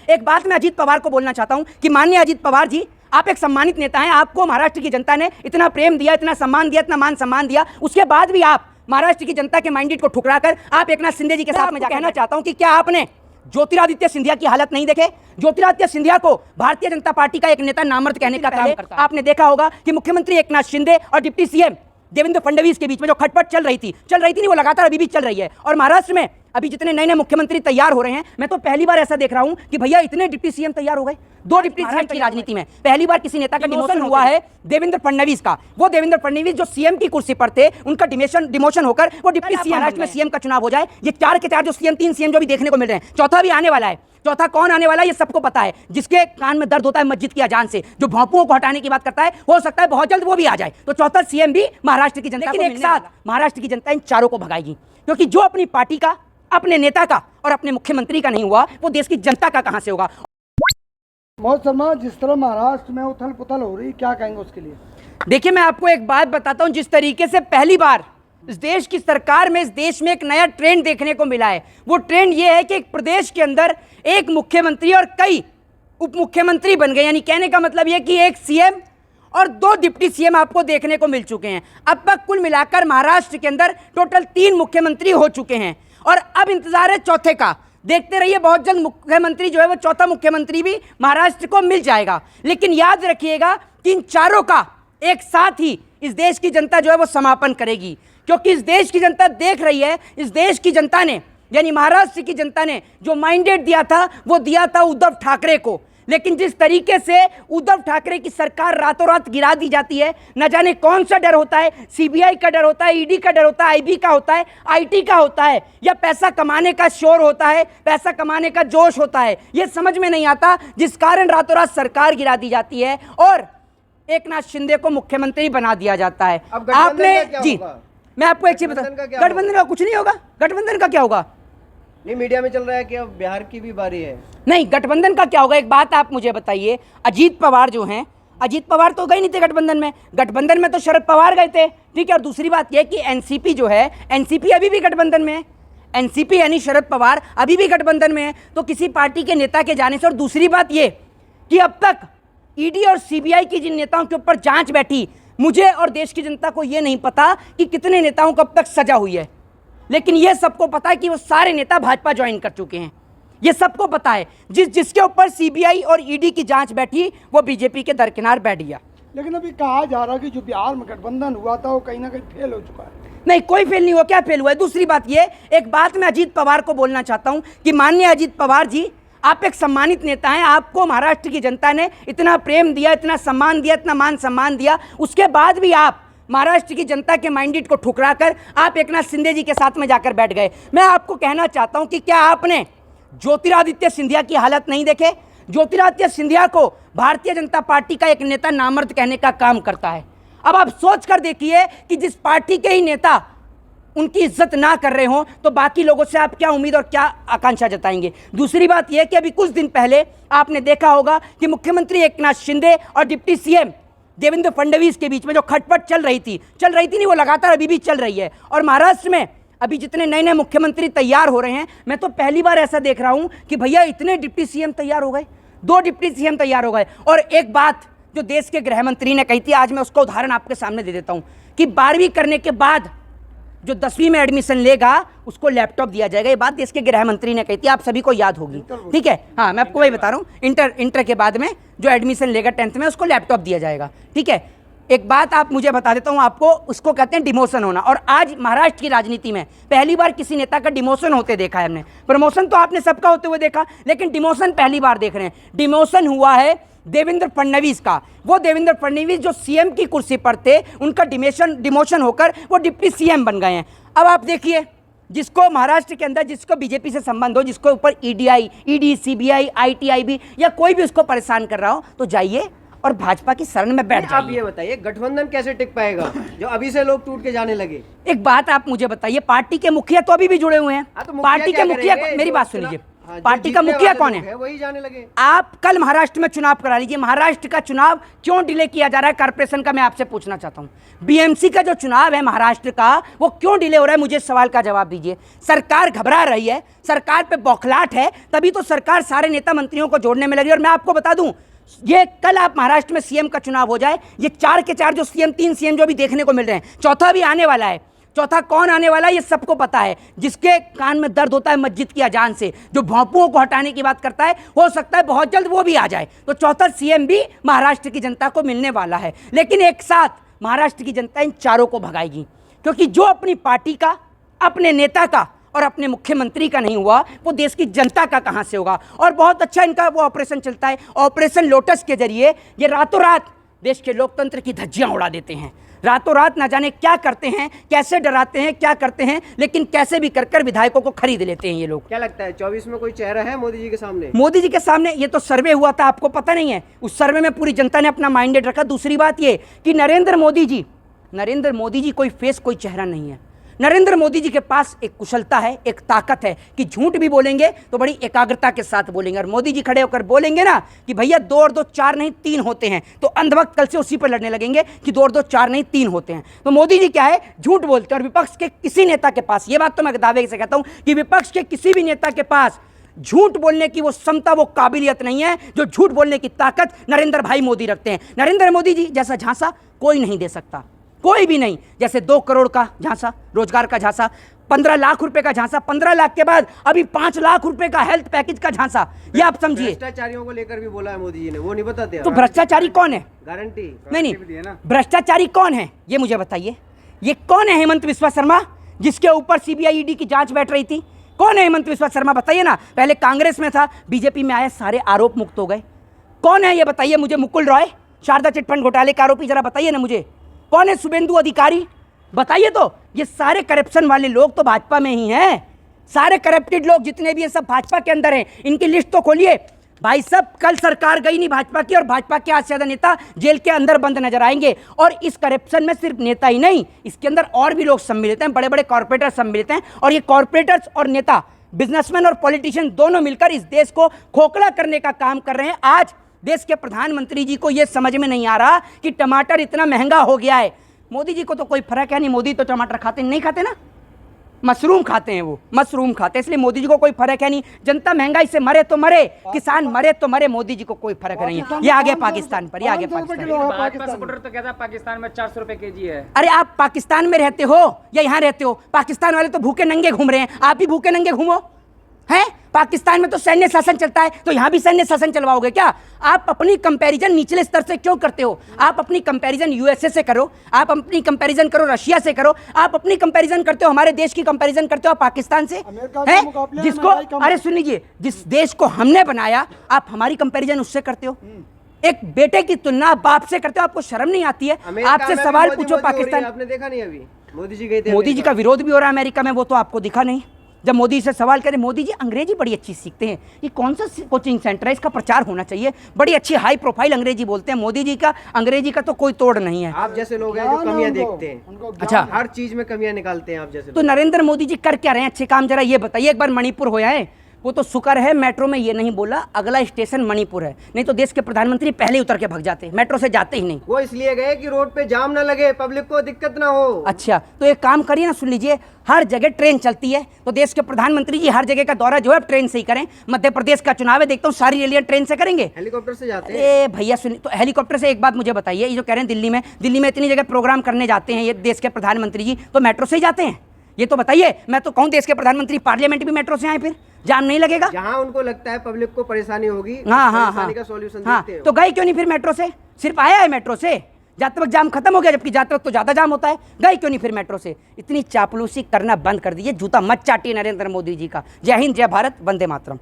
एक बात मैं अजीत पवार को बोलना चाहता हूं कि माननीय अजीत पवार जी, आप एक सम्मानित नेता हैं, आपको महाराष्ट्र की जनता ने इतना प्रेम दिया, इतना सम्मान दिया, इतना मान सम्मान दिया, उसके बाद भी आप महाराष्ट्र की जनता के माइंडेट को ठुकराकर आप एकनाथ शिंदे जी के साथ में कहना चाहता हूं कि क्या आपने ज्योतिरादित्य सिंधिया की हालत नहीं देखे? ज्योतिरादित्य सिंधिया को भारतीय जनता पार्टी का एक नेता नामर्द कहने का काम करता है। आपने देखा होगा कि मुख्यमंत्री एकनाथ शिंदे और डिप्टी सीएम देवेंद्र फडणवीस के बीच में जो खटपट चल रही थी नहीं, वो लगातार अभी भी चल रही है। और महाराष्ट्र में अभी जितने नए नए मुख्यमंत्री तैयार हो रहे हैं, मैं तो पहली बार ऐसा देख रहा हूं कि भैया इतने डिप्टी सीएम तैयार हो गए। 2 डिप्टी सीएम की राजनीति में पहली बार किसी नेता का डिमोशन हुआ है देवेंद्र फडणवीस का। वो देवेंद्र फडणवीस जो सीएम की कुर्सी पर थे, उनका डिमोशन होकर वो डिप्टी सीएम, महाराष्ट्र में सीएम का चुनाव हो जाए। ये 4 के 4 जो सीएम, 3 सीएम जो भी देखने को मिल रहे हैं, चौथा भी आने वाला है। चौथा कौन आने वाला है ये सबको पता है। जिसके कान में दर्द होता है मस्जिद की अजान से, जो भौंपुओं को हटाने की बात करता है, हो सकता है बहुत जल्द वो भी आ जाए। तो चौथा सीएम भी महाराष्ट्र की जनता, लेकिन एक साथ महाराष्ट्र की जनता इन चारों को भगाएगी, क्योंकि जो अपनी पार्टी का, अपने नेता का और अपने मुख्यमंत्री का नहीं हुआ, वो देश की जनता का कहां से होगा? मोहित शर्मा, जिस तरह महाराष्ट्र में उथल पुथल हो रही, क्या कहेंगे उसके लिए? देखिए, मैं आपको एक बात बताता हूं, जिस तरीके से पहली बार इस देश की सरकार में, इस देश में एक नया ट्रेंड देखने को मिला है, वो ट्रेंड ये है कि एक प्रदेश के अंदर एक मुख्यमंत्री और कई उप मुख्यमंत्री बन गए। यानी कहने का मतलब ये कि एक सीएम और 2 डिप्टी सीएम आपको देखने को मिल चुके हैं। अब तक कुल मिलाकर महाराष्ट्र के अंदर टोटल 3 मुख्यमंत्री हो चुके हैं और अब इंतजार है चौथे का। देखते रहिए, बहुत जल्द मुख्यमंत्री जो है वो चौथा मुख्यमंत्री भी महाराष्ट्र को मिल जाएगा। लेकिन याद रखिएगा कि इन चारों का एक साथ ही इस देश की जनता जो है वो समापन करेगी, क्योंकि इस देश की जनता देख रही है, इस देश की जनता ने, यानी महाराष्ट्र की जनता ने जो माइंडेट दिया था, वो दिया था उद्धव ठाकरे को। लेकिन जिस तरीके से उद्धव ठाकरे की सरकार रातों रात गिरा दी जाती है, न जाने कौन सा डर होता है, सीबीआई का डर होता है, ईडी का डर होता है, आईबी का होता है, आईटी का होता है, या पैसा कमाने का शोर होता है, पैसा कमाने का जोश होता है, ये समझ में नहीं आता, जिस कारण रातों रात सरकार गिरा दी जाती है और एकनाथ शिंदे को मुख्यमंत्री बना दिया जाता है। आपने जी, मैं आपको एक चीज बता, गठबंधन का कुछ नहीं होगा। गठबंधन का क्या होगा? नहीं, मीडिया में चल रहा है कि अब बिहार की भी बारी है। नहीं, गठबंधन का क्या होगा? एक बात आप मुझे बताइए, अजीत पवार जो हैं, अजीत पवार तो गए नहीं थे गठबंधन में। गठबंधन में तो शरद पवार गए थे, ठीक है। और दूसरी बात यह कि एनसीपी जो है, एनसीपी अभी भी गठबंधन में है। एनसीपी यानी शरद पवार अभी भी गठबंधन में है। तो किसी पार्टी के नेता के जाने से, और दूसरी बात ये कि अब तक ईडी और सीबीआई की जिन नेताओं के ऊपर जांच बैठी, मुझे और देश की जनता को ये नहीं पता कि कितने नेताओं को अब तक सजा हुई है। लेकिन ये सबको पता है कि वो सारे नेता भाजपा ज्वाइन कर चुके हैं। ये सबको पता है। जिसके ऊपर सीबीआई और ईडी की जांच बैठी, वो बीजेपी के दरकिनार बैठ गया। लेकिन अभी कहा जा रहा है कि जो बिहार में गठबंधन हुआ था वो कहीं ना कहीं फेल हो चुका है। नहीं, कोई फेल नहीं हुआ। क्या फेल हुआ है? दूसरी बात ये, एक बात मैं अजीत पवार को बोलना चाहता हूं कि माननीय अजीत पवार जी, आप एक सम्मानित नेता हैं, आपको महाराष्ट्र की जनता ने इतना प्रेम दिया, इतना सम्मान दिया, इतना मान सम्मान दिया, उसके बाद भी आप महाराष्ट्र की जनता के माइंडेट को ठुकराकर आप एकनाथ शिंदे जी के साथ में जाकर बैठ गए। मैं आपको कहना चाहता हूं कि क्या आपने ज्योतिरादित्य सिंधिया की हालत नहीं देखे? ज्योतिरादित्य सिंधिया को भारतीय जनता पार्टी का एक नेता नामर्द कहने का काम करता है। अब आप सोच कर देखिए कि जिस पार्टी के ही नेता उनकी इज्जत ना कर रहे हो, तो बाकी लोगों से आप क्या उम्मीद और क्या आकांक्षा जताएंगे? दूसरी बात यह कि अभी कुछ दिन पहले आपने देखा होगा कि मुख्यमंत्री एकनाथ शिंदे और डिप्टी सीएम देवेंद्र फडणवीस के बीच में जो खटपट चल रही थी नहीं, वो लगातार अभी भी चल रही है। और महाराष्ट्र में अभी जितने नए नए मुख्यमंत्री तैयार हो रहे हैं, मैं तो पहली बार ऐसा देख रहा हूं कि भैया इतने डिप्टी सीएम तैयार हो गए, 2 डिप्टी सीएम तैयार हो गए। और एक बात जो देश के गृह मंत्री ने कही थी, आज मैं उसका उदाहरण आपके सामने दे देता हूं कि 12वीं करने के बाद जो 10वीं में एडमिशन लेगा उसको लैपटॉप दिया जाएगा। ये बात देश के गृह मंत्री ने कही थी, आप सभी को याद होगी, ठीक है। हाँ, मैं आपको वही बता रहा हूँ, इंटर के बाद में जो एडमिशन लेगा 10th में, उसको लैपटॉप दिया जाएगा, ठीक है। एक बात आप मुझे बता देता हूँ आपको, उसको कहते हैं डिमोशन होना। और आज महाराष्ट्र की राजनीति में पहली बार किसी नेता का डिमोशन होते देखा है हमने। प्रमोशन तो आपने सबका होते हुए देखा, लेकिन डिमोशन पहली बार देख रहे हैं। डिमोशन हुआ है देवेंद्र फडणवीस का। वो देवेंद्र फडणवीस जो सीएम की कुर्सी पर थे, उनका डिमोशन होकर वो डिप्टी सीएम बन गए हैं। अब आप देखिए, जिसको महाराष्ट्र के अंदर, जिसको बीजेपी से संबंध हो, जिसको ऊपर ईडी, सीबीआई, आईटी, आईबी या कोई भी उसको परेशान कर रहा हो, तो जाइए और भाजपा की शरण में बैठ जाइए। आप ये बताइए, गठबंधन कैसे टिक पाएगा जो अभी से लोग टूट के जाने लगे? एक बात आप मुझे बताइए, पार्टी के मुखिया तो अभी भी जुड़े हुए हैं। तो पार्टी के मुखिया, मेरी बात सुनिए, जो पार्टी का जीतने मुखिया वाले कौन लोग है? हैं, वही जाने लगे। आप कल महाराष्ट्र में चुनाव करा लीजिए। महाराष्ट्र का चुनाव क्यों डिले किया जा रहा है कारपोरेशन का, मैं आपसे पूछना चाहता हूं। बीएमसी का जो चुनाव है महाराष्ट्र का, वो क्यों डिले हो रहा है, मुझे इस सवाल का जवाब दीजिए। सरकार घबरा रही है, सरकार पे बौखलाहट है, तभी तो सरकार सारे नेता मंत्रियों को जोड़ने में लगी। और मैं आपको बता दूं, ये कल आप महाराष्ट्र में सीएम का चुनाव हो जाए, ये 4 के 4 जो सीएम, 3 सीएम जो भी देखने को मिल रहे हैं, चौथा भी आने वाला है। चौथा कौन आने वाला है ये सबको पता है। जिसके कान में दर्द होता है मस्जिद की अजान से, जो भोंपुओं को हटाने की बात करता है, हो सकता है बहुत जल्द वो भी आ जाए। तो चौथा सीएम भी महाराष्ट्र की जनता को मिलने वाला है। लेकिन एक साथ महाराष्ट्र की जनता इन चारों को भगाएगी, क्योंकि जो अपनी पार्टी का, अपने नेता का और अपने मुख्यमंत्री का नहीं हुआ, वो देश की जनता का कहां से होगा। और बहुत अच्छा इनका वो ऑपरेशन चलता है, ऑपरेशन लोटस के जरिए ये रातों रात देश के लोकतंत्र की धज्जियां उड़ा देते हैं। रातों रात ना जाने क्या करते हैं, कैसे डराते हैं, क्या करते हैं, लेकिन कैसे भी कर कर विधायकों को खरीद लेते हैं ये लोग। क्या लगता है 24 में कोई चेहरा है मोदी जी के सामने? मोदी जी के सामने ये तो सर्वे हुआ था, आपको पता नहीं है? उस सर्वे में पूरी जनता ने अपना माइंडेड रखा। दूसरी बात ये कि नरेंद्र मोदी जी कोई फेस, कोई चेहरा नहीं है। नरेंद्र मोदी जी के पास एक कुशलता है, एक ताकत है कि झूठ भी बोलेंगे तो बड़ी एकाग्रता के साथ बोलेंगे। और मोदी जी खड़े होकर बोलेंगे ना कि भैया 2 और 2 4 नहीं 3 होते हैं, तो अंधभक्त कल से उसी पर लड़ने लगेंगे कि 2 और 2 4 नहीं 3 होते हैं। तो मोदी जी क्या है, झूठ बोलते हैं। और विपक्ष के किसी नेता के पास, ये बात तो मैं दावे से कहता हूं कि विपक्ष के किसी भी नेता के पास झूठ बोलने की वो क्षमता, वो काबिलियत नहीं है जो झूठ बोलने की ताकत नरेंद्र भाई मोदी रखते हैं। नरेंद्र मोदी जी जैसा झांसा कोई नहीं दे सकता, कोई भी नहीं। जैसे 2 करोड़ का झांसा, रोजगार का झांसा, 15 लाख रुपए का झांसा, 15 लाख के बाद अभी 5 लाख रुपए का हेल्थ पैकेज का झांसा, ये आप समझिए। भ्रष्टाचारियों को लेकर भी बोला है मोदी जी ने, वो नहीं बताते। तो भ्रष्टाचारी कौन है? गारंटी नहीं, भ्रष्टाचारी कौन है ये मुझे बताइए। ये कौन है हेमंत विश्वा शर्मा, जिसके ऊपर सीबीआई ईडी की जांच बैठ रही थी? कौन है हेमंत विश्वा शर्मा, बताइए ना। पहले कांग्रेस में था, बीजेपी में आया, सारे आरोप मुक्त हो गए। कौन है ये बताइए मुझे। मुकुल रॉय, शारदा चिटफंड घोटाले का आरोपी, जरा बताइए ना मुझे। कौन है शुभेंदु अधिकारी, बताइए। तो ये सारे करप्शन वाले लोग तो भाजपा में ही हैं। सारे करप्टेड लोग जितने भी हैं सब भाजपा के अंदर हैं। इनकी लिस्ट तो खोलिए भाई साहब। कल सरकार गई नहीं भाजपा की, और भाजपा के आज से ज्यादा नेता जेल के अंदर बंद नजर आएंगे। और इस करप्शन में सिर्फ नेता ही नहीं, इसके अंदर और भी लोग सम्मिलित हैं, बड़े बड़े कॉर्पोरेटर सम्मिलित हैं। और ये कॉर्पोरेटर्स और नेता, बिजनेसमैन और पॉलिटिशियन दोनों मिलकर इस देश को खोखला करने का काम कर रहे हैं। आज देश के प्रधानमंत्री जी को यह समझ में नहीं आ रहा कि टमाटर इतना महंगा हो गया है। मोदी जी को तो कोई फर्क है नहीं, मोदी तो टमाटर खाते नहीं खाते ना, मशरूम खाते हैं, वो मशरूम खाते हैं, इसलिए मोदी जी को कोई फर्क है नहीं। जनता महंगाई से मरे तो मरे, किसान मरे तो मरे, मोदी जी को कोई फर्क नहीं है। ये आगे पाकिस्तान पर, ये आगे पाकिस्तान। भाजपा सपोर्टर तो कहता है पाकिस्तान में 400 रुपए केजी है। अरे आप पाकिस्तान में रहते हो या यहाँ रहते हो? पाकिस्तान वाले तो भूखे नंगे घूम रहे हैं, आप भी भूखे नंगे घूमो हैं। पाकिस्तान में तो सैन्य शासन चलता है, तो यहाँ भी सैन्य शासन चलवाओगे क्या? आप अपनी कंपैरिजन निचले स्तर से क्यों करते हो? आप अपनी कंपैरिजन यूएसए से करो, आप अपनी कंपैरिजन करो रशिया से करो, आप अपनी कंपैरिजन करते हो हमारे देश की कंपैरिजन करते हो पाकिस्तान से, हैं? जिसको, अरे सुन लीजिए, जिस देश को हमने बनाया आप हमारी कंपैरिजन उससे करते हो। एक बेटे की तुलना बाप से करते हो, आपको शर्म नहीं आती है? आपसे सवाल पूछो पाकिस्तान, आपने देखा नहीं अभी मोदी जी गए थे, मोदी जी का विरोध भी हो रहा है अमेरिका में, वो तो आपको दिखा नहीं। जब मोदी से सवाल करें, मोदी जी अंग्रेजी बड़ी अच्छी सीखते हैं, ये कौन सा कोचिंग सेंटर है, इसका प्रचार होना चाहिए, बड़ी अच्छी हाई प्रोफाइल अंग्रेजी बोलते हैं। मोदी जी का अंग्रेजी का तो कोई तोड़ नहीं है। आप जैसे लोग हैं जो कमियां देखते हैं, अच्छा, हर चीज में कमियां निकालते हैं आप जैसे तो नरेंद्र मोदी जी कर क्या रहे हैं अच्छे काम, जरा ये बताइए। एक बार मणिपुर हो आए, वो तो शुक्र है मेट्रो में ये नहीं बोला अगला स्टेशन मणिपुर है, नहीं तो देश के प्रधानमंत्री पहले ही उतर के भाग जाते, मेट्रो से जाते ही नहीं। वो इसलिए गए कि रोड पे जाम ना लगे, पब्लिक को दिक्कत ना हो। अच्छा, तो एक काम करिए ना, सुन लीजिए, हर जगह ट्रेन चलती है, तो देश के प्रधानमंत्री जी हर जगह का दौरा जो है ट्रेन से ही करें। मध्य प्रदेश का चुनाव है, देखता हूँ सारी रैलियां ट्रेन से करेंगे, हेलीकॉप्टर से जाते हैं। अरे भैया सुनिए, तो हेलीकॉप्टर से एक बात मुझे बताइए, ये जो कह रहे हैं दिल्ली में इतनी जगह प्रोग्राम करने जाते हैं ये देश के प्रधानमंत्री जी, तो मेट्रो से ही जाते हैं? ये तो बताइए। मैं तो कहूँ देश के प्रधानमंत्री पार्लियामेंट भी मेट्रो से आए, फिर जाम नहीं लगेगा। जहां उनको लगता है पब्लिक को परेशानी होगी, हाँ, का सॉल्यूशन हाँ, देखते हो। तो गए क्यों नहीं फिर मेट्रो से? सिर्फ आया है मेट्रो से, जाते वक्त जाम खत्म हो गया, जबकि जाते वक्त तो ज्यादा जाम होता है। गए क्यों नहीं फिर मेट्रो से? इतनी चापलूसी करना बंद कर दीजिए, जूता मत चाटिए नरेंद्र मोदी जी का। जय हिंद, जय भारत, वंदे मातरम।